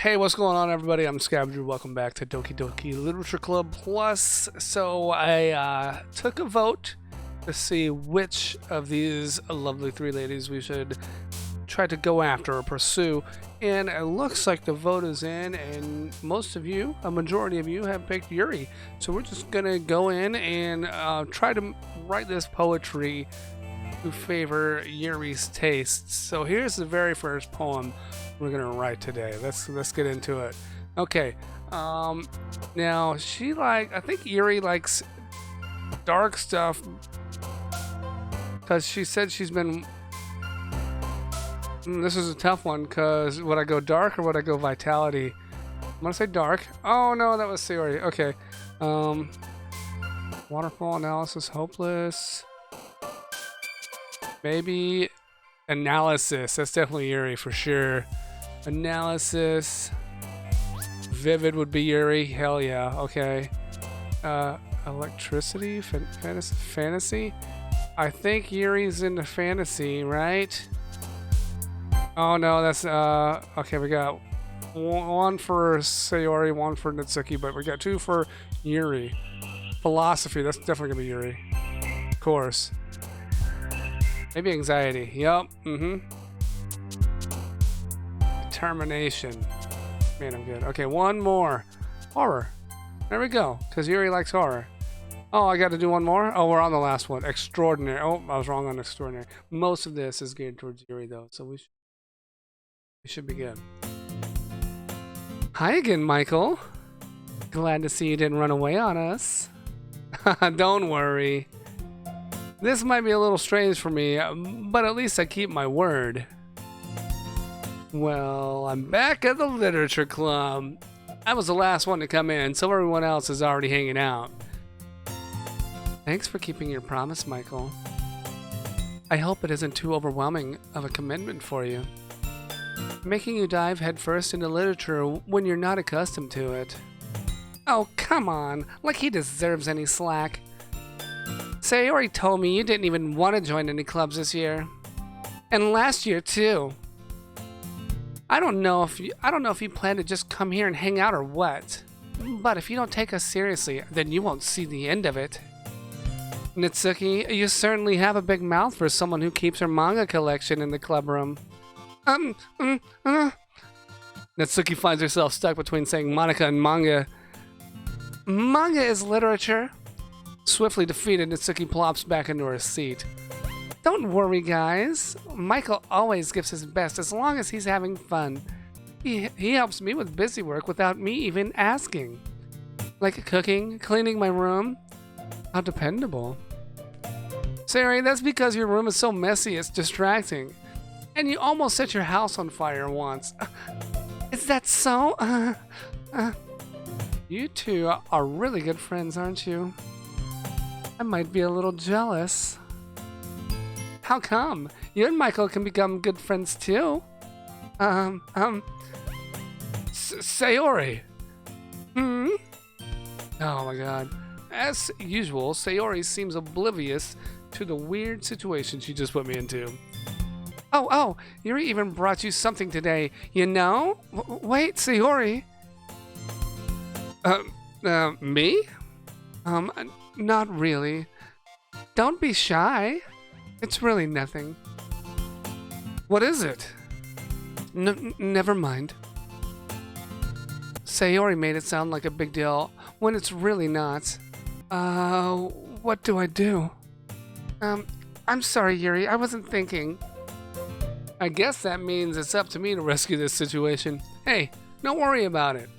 Hey, what's going on, everybody? I'm Scavenger. Welcome back to Doki Doki Literature Club Plus. So I took a vote to see which of these lovely three ladies we should try to go after or pursue. And it looks like the vote is in, and most of you, a majority of you, have picked Yuri. So we're just going to go in and try to write this poetry to favor Yuri's tastes. So here's the very first poem we're gonna write today. Let's get into it. Okay. Now I think Yuri likes dark stuff because she said she's been. This is a tough one because would I go dark or would I go vitality? I'm gonna say dark. Oh no, that was Yuri. Okay. Waterfall analysis, hopeless. Maybe analysis. That's definitely Yuri for sure. Analysis. Vivid would be Yuri. Hell yeah. Okay. Electricity. Fantasy. I think Yuri's into fantasy, right? Oh no, that's okay. We got one for Sayori, one for Natsuki, but we got two for Yuri. Philosophy. That's definitely gonna be Yuri. Of course. Maybe anxiety. Yup. Determination. Man, I'm good. Okay, one more. Horror. There we go. Because Yuri likes horror. Oh, I got to do one more? Oh, we're on the last one. Extraordinary. Oh, I was wrong on extraordinary. Most of this is geared towards Yuri, though, so we should be good. Hi again, Michael. Glad to see you didn't run away on us. Don't worry. This might be a little strange for me, but at least I keep my word. Well, I'm back at the Literature Club. I was the last one to come in, so everyone else is already hanging out. Thanks for keeping your promise, Michael. I hope it isn't too overwhelming of a commitment for you. Making you dive headfirst into literature when you're not accustomed to it. Oh, come on, like he deserves any slack. Sayori told me you didn't even want to join any clubs this year. And last year, too. I don't know if you plan to just come here and hang out or what. But if you don't take us seriously, then you won't see the end of it. Natsuki, you certainly have a big mouth for someone who keeps her manga collection in the club room. Natsuki finds herself stuck between saying Monica and manga. Manga is literature. Swiftly defeated, Natsuki plops back into her seat. Don't worry, guys. Michael always gives his best as long as he's having fun. He helps me with busy work without me even asking. Like cooking, cleaning my room. How dependable. Sari, that's because your room is so messy it's distracting. And you almost set your house on fire once. Is that so? You two are really good friends, aren't you? I might be a little jealous. How come? You and Michael can become good friends too. Sayori. Oh my god. As usual, Sayori seems oblivious to the weird situation she just put me into. Oh, Yuri even brought you something today, you know? Wait, Sayori. Me? Not really. Don't be shy. It's really nothing. What is it? Never mind. Sayori made it sound like a big deal when it's really not. What do I do? I'm sorry, Yuri. I wasn't thinking. I guess that means it's up to me to rescue this situation. Hey, don't worry about it.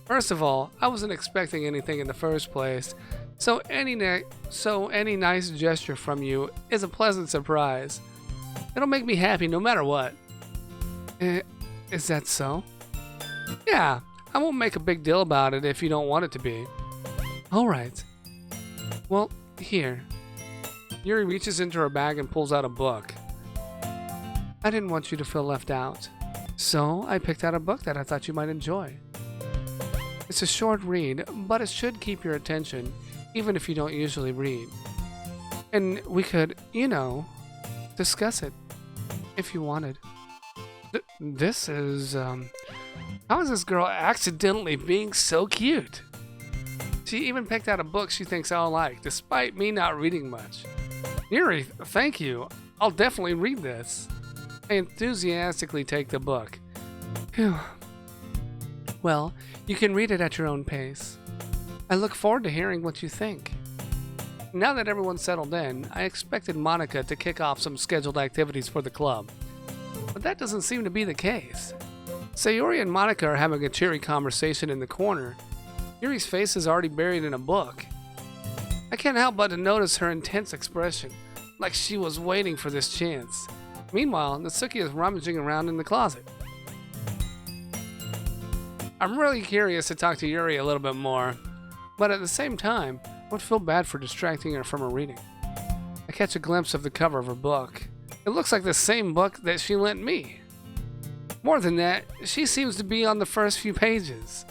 First of all, I wasn't expecting anything in the first place. So any nice gesture from you is a pleasant surprise. It'll make me happy no matter what. Is that so? Yeah, I won't make a big deal about it if you don't want it to be. Alright. Well, here. Yuri reaches into her bag and pulls out a book. I didn't want you to feel left out. So I picked out a book that I thought you might enjoy. It's a short read, but it should keep your attention, even if you don't usually read. And we could, discuss it, if you wanted. This is, How is this girl accidentally being so cute? She even picked out a book she thinks I'll like, despite me not reading much. Yuri, thank you. I'll definitely read this. I enthusiastically take the book. Phew. Well, you can read it at your own pace. I look forward to hearing what you think. Now that everyone's settled in, I expected Monica to kick off some scheduled activities for the club. But that doesn't seem to be the case. Sayori and Monica are having a cheery conversation in the corner. Yuri's face is already buried in a book. I can't help but to notice her intense expression, like she was waiting for this chance. Meanwhile, Natsuki is rummaging around in the closet. I'm really curious to talk to Yuri a little bit more, but at the same time, I would feel bad for distracting her from her reading. I catch a glimpse of the cover of her book. It looks like the same book that she lent me. More than that, she seems to be on the first few pages.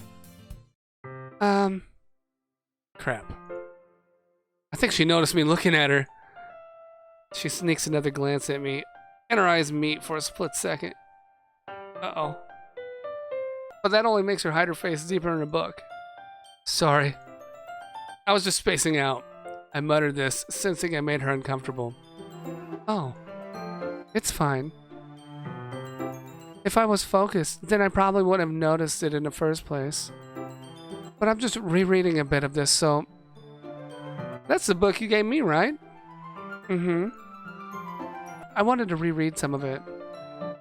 Crap. I think she noticed me looking at her. She sneaks another glance at me, and her eyes meet for a split second. Uh-oh. But that only makes her hide her face deeper in her book. Sorry. I was just spacing out. I muttered this, sensing I made her uncomfortable. Oh. It's fine. If I was focused, then I probably wouldn't have noticed it in the first place. But I'm just rereading a bit of this, so... That's the book you gave me, right? Mm-hmm. I wanted to reread some of it.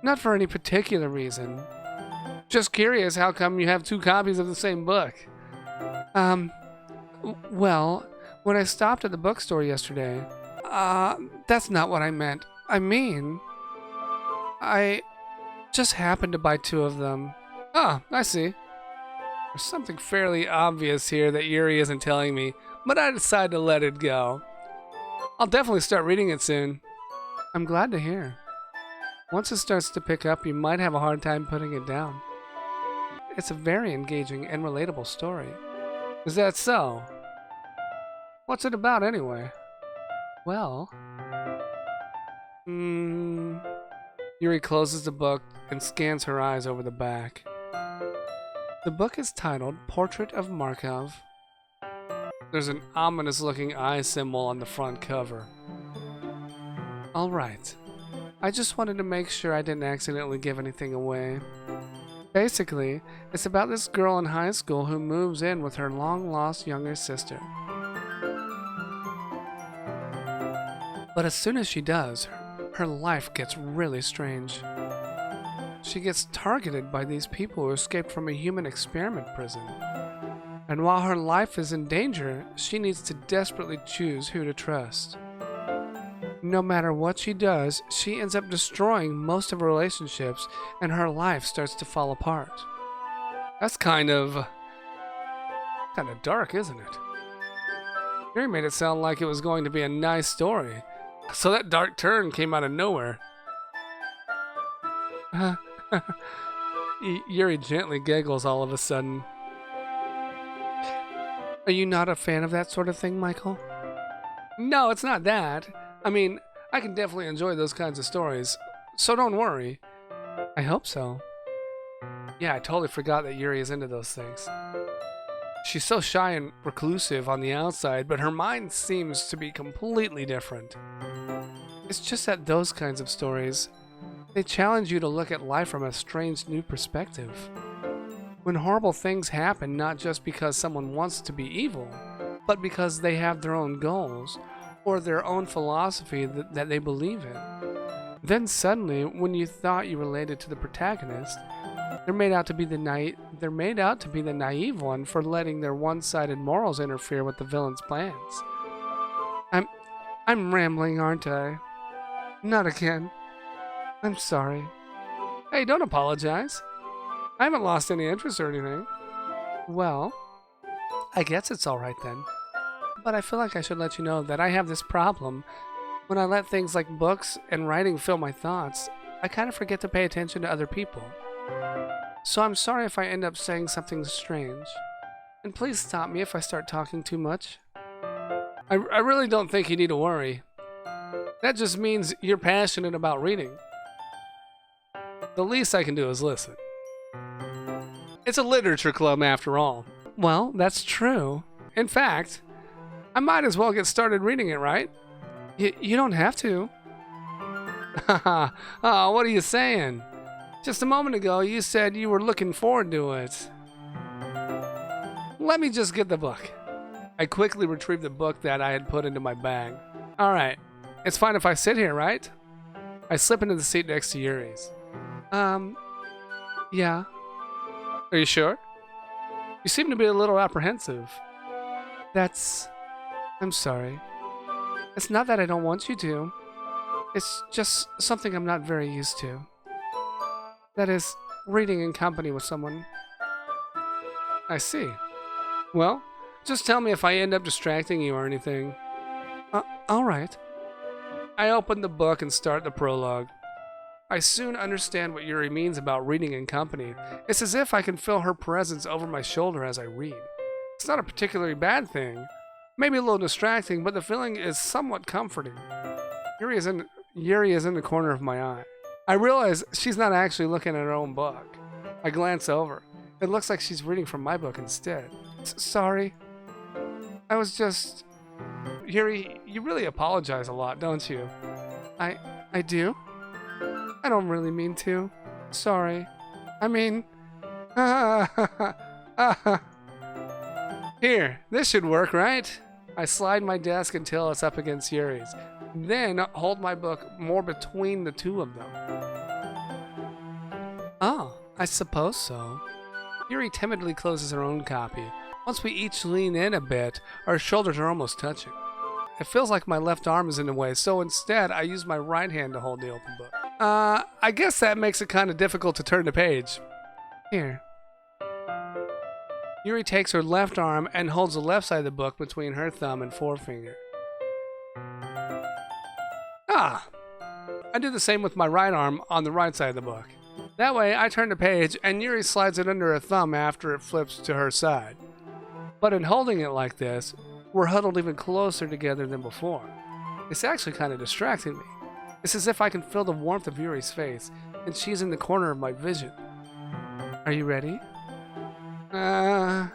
Not for any particular reason. Just curious how come you have two copies of the same book. Well, when I stopped at the bookstore yesterday... that's not what I meant. I mean... I just happened to buy two of them. Ah, I see. There's something fairly obvious here that Yuri isn't telling me, but I decided to let it go. I'll definitely start reading it soon. I'm glad to hear. Once it starts to pick up, you might have a hard time putting it down. It's a very engaging and relatable story. Is that so? What's it about anyway? Well... Yuri closes the book and scans her eyes over the back. The book is titled Portrait of Markov. There's an ominous-looking eye symbol on the front cover. Alright. I just wanted to make sure I didn't accidentally give anything away. Basically, it's about this girl in high school who moves in with her long-lost younger sister. But as soon as she does, her life gets really strange. She gets targeted by these people who escaped from a human experiment prison. And while her life is in danger, she needs to desperately choose who to trust. No matter what she does, she ends up destroying most of her relationships, and her life starts to fall apart. That's kind of dark, isn't it? Yuri made it sound like it was going to be a nice story, so that dark turn came out of nowhere. Yuri gently giggles all of a sudden. Are you not a fan of that sort of thing, Michael? No, it's not that. I mean, I can definitely enjoy those kinds of stories, so don't worry. I hope so. Yeah, I totally forgot that Yuri is into those things. She's so shy and reclusive on the outside, but her mind seems to be completely different. It's just that those kinds of stories, they challenge you to look at life from a strange new perspective. When horrible things happen not just because someone wants to be evil, but because they have their own goals, or their own philosophy that they believe in. Then suddenly, when you thought you related to the protagonist, they're made out to be the naive one for letting their one-sided morals interfere with the villain's plans. I'm rambling, aren't I? Not again. I'm sorry. Hey, don't apologize. I haven't lost any interest or anything. Well, I guess it's alright then. But I feel like I should let you know that I have this problem. When I let things like books and writing fill my thoughts, I kind of forget to pay attention to other people. So I'm sorry if I end up saying something strange. And please stop me if I start talking too much. I really don't think you need to worry. That just means you're passionate about reading. The least I can do is listen. It's a literature club after all. Well, that's true. In fact, I might as well get started reading it, right? You don't have to. Oh, what are you saying? Just a moment ago, you said you were looking forward to it. Let me just get the book. I quickly retrieved the book that I had put into my bag. All right, it's fine if I sit here, right? I slip into the seat next to Yuri's. Yeah. Are you sure? You seem to be a little apprehensive. I'm sorry. It's not that I don't want you to. It's just something I'm not very used to. That is, reading in company with someone. I see. Well, just tell me if I end up distracting you or anything. All right. I open the book and start the prologue. I soon understand what Yuri means about reading in company. It's as if I can feel her presence over my shoulder as I read. It's not a particularly bad thing. Maybe a little distracting, but the feeling is somewhat comforting. Yuri is in the corner of my eye. I realize she's not actually looking at her own book. I glance over. It looks like she's reading from my book instead. Sorry. I was just... Yuri, you really apologize a lot, don't you? I do? I don't really mean to. Sorry. I mean... Here, this should work, right? I slide my desk until it's up against Yuri's. Then hold my book more between the two of them. Oh, I suppose so. Yuri timidly closes her own copy. Once we each lean in a bit, our shoulders are almost touching. It feels like my left arm is in the way, so instead I use my right hand to hold the open book. I guess that makes it kind of difficult to turn the page. Here. Yuri takes her left arm and holds the left side of the book between her thumb and forefinger. I do the same with my right arm on the right side of the book. That way, I turn the page and Yuri slides it under her thumb after it flips to her side. But in holding it like this, we're huddled even closer together than before. It's actually kind of distracting me. It's as if I can feel the warmth of Yuri's face, and she's in the corner of my vision. Are you ready? To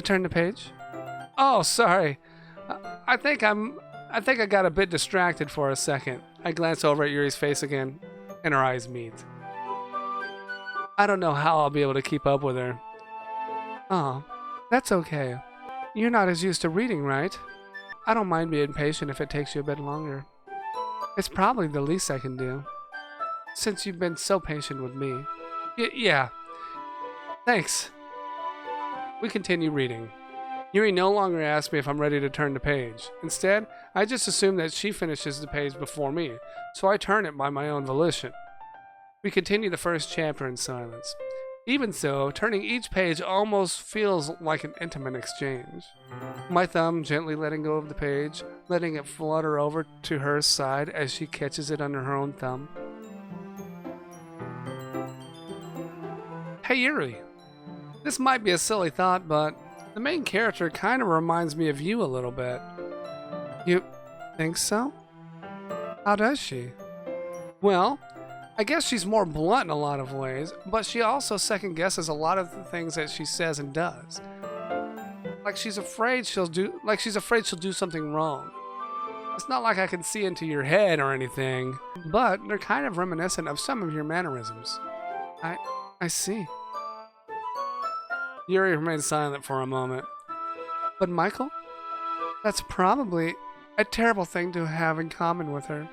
turn the page? Oh, sorry. I think I got a bit distracted for a second. I glance over at Yuri's face again, and our eyes meet. I don't know how I'll be able to keep up with her. Oh, that's okay. You're not as used to reading, right? I don't mind being patient if it takes you a bit longer. It's probably the least I can do, since you've been so patient with me. Yeah. Thanks. We continue reading. Yuri no longer asks me if I'm ready to turn the page. Instead, I just assume that she finishes the page before me, so I turn it by my own volition. We continue the first chapter in silence. Even so, turning each page almost feels like an intimate exchange. My thumb gently letting go of the page, letting it flutter over to her side as she catches it under her own thumb. Hey Yuri, this might be a silly thought, but the main character kind of reminds me of you a little bit. You think so? How does she? Well, I guess she's more blunt in a lot of ways, but she also second guesses a lot of the things that she says and does. Like she's afraid she'll do something wrong. It's not like I can see into your head or anything, but they're kind of reminiscent of some of your mannerisms. I see. Yuri remains silent for a moment. But Michael? That's probably a terrible thing to have in common with her.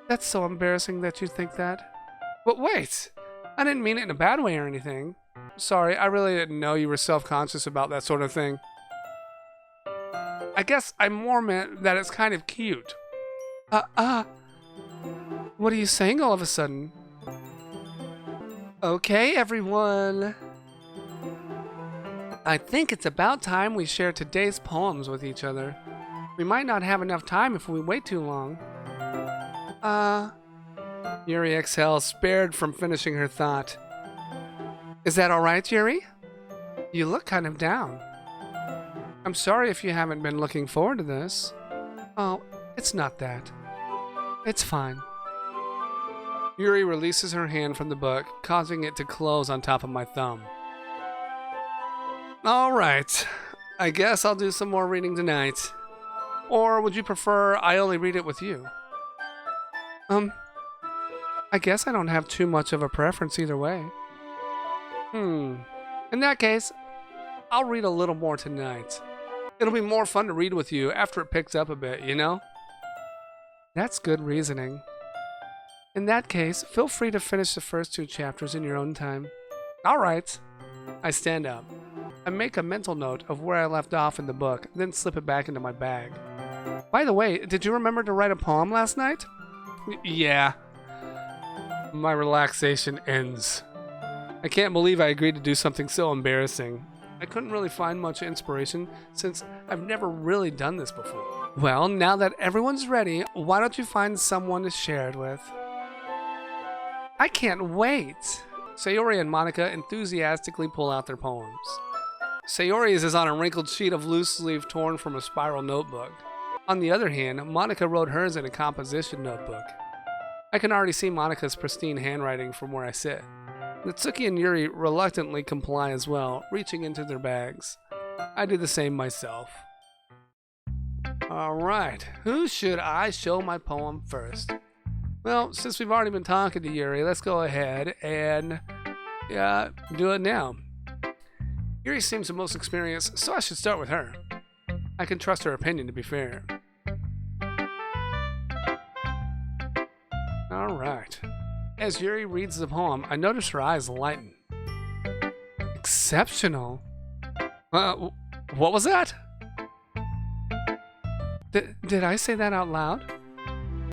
That's so embarrassing that you think that. But wait! I didn't mean it in a bad way or anything. Sorry, I really didn't know you were self-conscious about that sort of thing. I guess I more meant that it's kind of cute. What are you saying all of a sudden? Okay, everyone. I think it's about time we share today's poems with each other. We might not have enough time if we wait too long. Yuri exhales, spared from finishing her thought. Is that alright, Yuri? You look kind of down. I'm sorry if you haven't been looking forward to this. Oh, it's not that. It's fine. Yuri releases her hand from the book, causing it to close on top of my thumb. Alright, I guess I'll do some more reading tonight. Or would you prefer I only read it with you? I guess I don't have too much of a preference either way. In that case, I'll read a little more tonight. It'll be more fun to read with you after it picks up a bit, you know? That's good reasoning. In that case, feel free to finish the first 2 chapters in your own time. Alright. I stand up. I make a mental note of where I left off in the book, then slip it back into my bag. By the way, did you remember to write a poem last night? Yeah. My relaxation ends. I can't believe I agreed to do something so embarrassing. I couldn't really find much inspiration since I've never really done this before. Well, now that everyone's ready, why don't you find someone to share it with? I can't wait! Sayori and Monica enthusiastically pull out their poems. Sayori's is on a wrinkled sheet of loose leaf torn from a spiral notebook. On the other hand, Monica wrote hers in a composition notebook. I can already see Monica's pristine handwriting from where I sit. Natsuki and Yuri reluctantly comply as well, reaching into their bags. I do the same myself. Alright, who should I show my poem first? Well, since we've already been talking to Yuri, let's go ahead and do it now. Yuri seems the most experienced, so I should start with her. I can trust her opinion, to be fair. Alright. As Yuri reads the poem, I notice her eyes lighten. Exceptional. What was that? Did I say that out loud?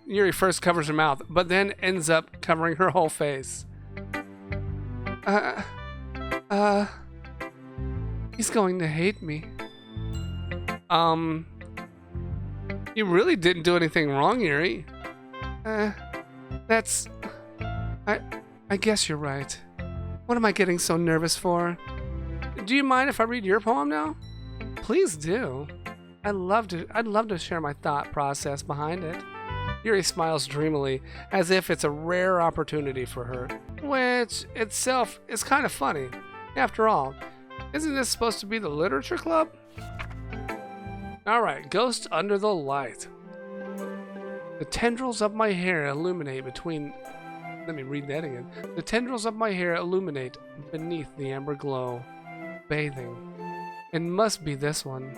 Yuri first covers her mouth, but then ends up covering her whole face. He's going to hate me. You really didn't do anything wrong, Yuri. I guess you're right. What am I getting so nervous for? Do you mind if I read your poem now? Please do. I'd love to share my thought process behind it. Yuri smiles dreamily, as if it's a rare opportunity for her, which itself is kind of funny. After all, isn't this supposed to be the literature club? Alright, Ghost Under the Light. The tendrils of my hair illuminate between... Let me read that again. The tendrils of my hair illuminate beneath the amber glow. Bathing. It must be this one.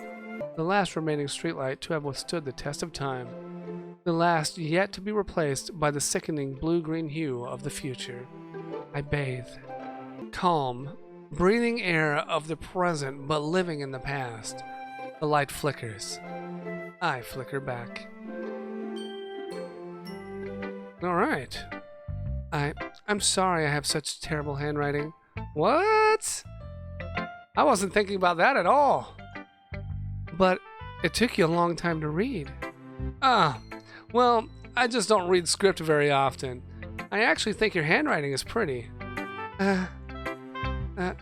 The last remaining streetlight to have withstood the test of time. The last yet to be replaced by the sickening blue-green hue of the future. I bathe. Calm, breathing air of the present but living in the past. The light flickers. I flicker back. Alright. I'm sorry I have such terrible handwriting. What? I wasn't thinking about that at all. But it took you a long time to read. Well, I just don't read script very often. I actually think your handwriting is pretty.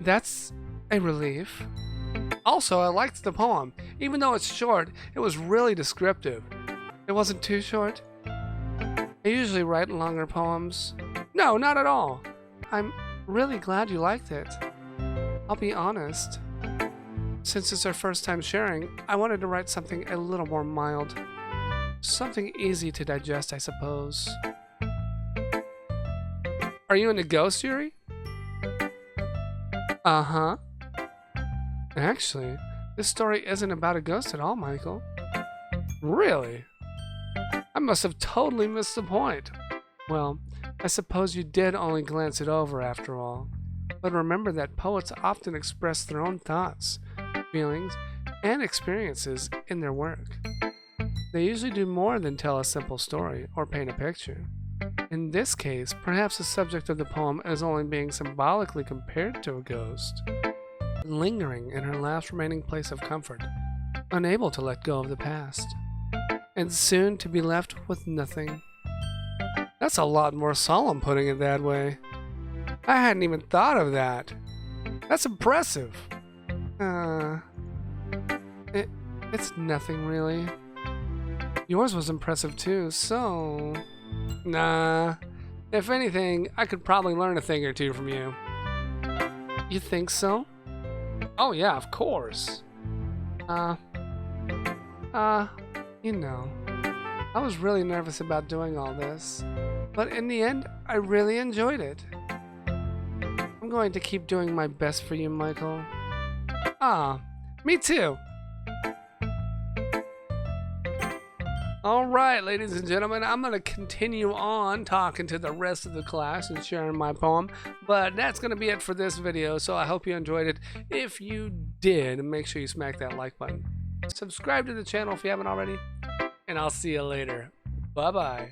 That's a relief. Also, I liked the poem. Even though it's short, it was really descriptive. It wasn't too short. I usually write longer poems. No, not at all. I'm really glad you liked it. I'll be honest. Since it's our first time sharing, I wanted to write something a little more mild. Something easy to digest, I suppose. Are you into ghosts, Yuri? Uh-huh. Actually, this story isn't about a ghost at all, Michael. Really? I must have totally missed the point. Well, I suppose you did only glance it over after all. But remember that poets often express their own thoughts, feelings, and experiences in their work. They usually do more than tell a simple story or paint a picture. In this case, perhaps the subject of the poem is only being symbolically compared to a ghost, lingering in her last remaining place of comfort, unable to let go of the past, and soon to be left with nothing. That's a lot more solemn putting it that way. I hadn't even thought of that. That's impressive. It's nothing really. Yours was impressive too, so... Nah, If anything, I could probably learn a thing or two from you. You think so? Oh yeah, of course. You know, I was really nervous about doing all this, but in the end, I really enjoyed it. I'm going to keep doing my best for you, Michael. Me too. Alright, ladies and gentlemen, I'm going to continue on talking to the rest of the class and sharing my poem, but that's going to be it for this video, so I hope you enjoyed it. If you did, make sure you smack that like button. Subscribe to the channel if you haven't already, and I'll see you later. Bye-bye.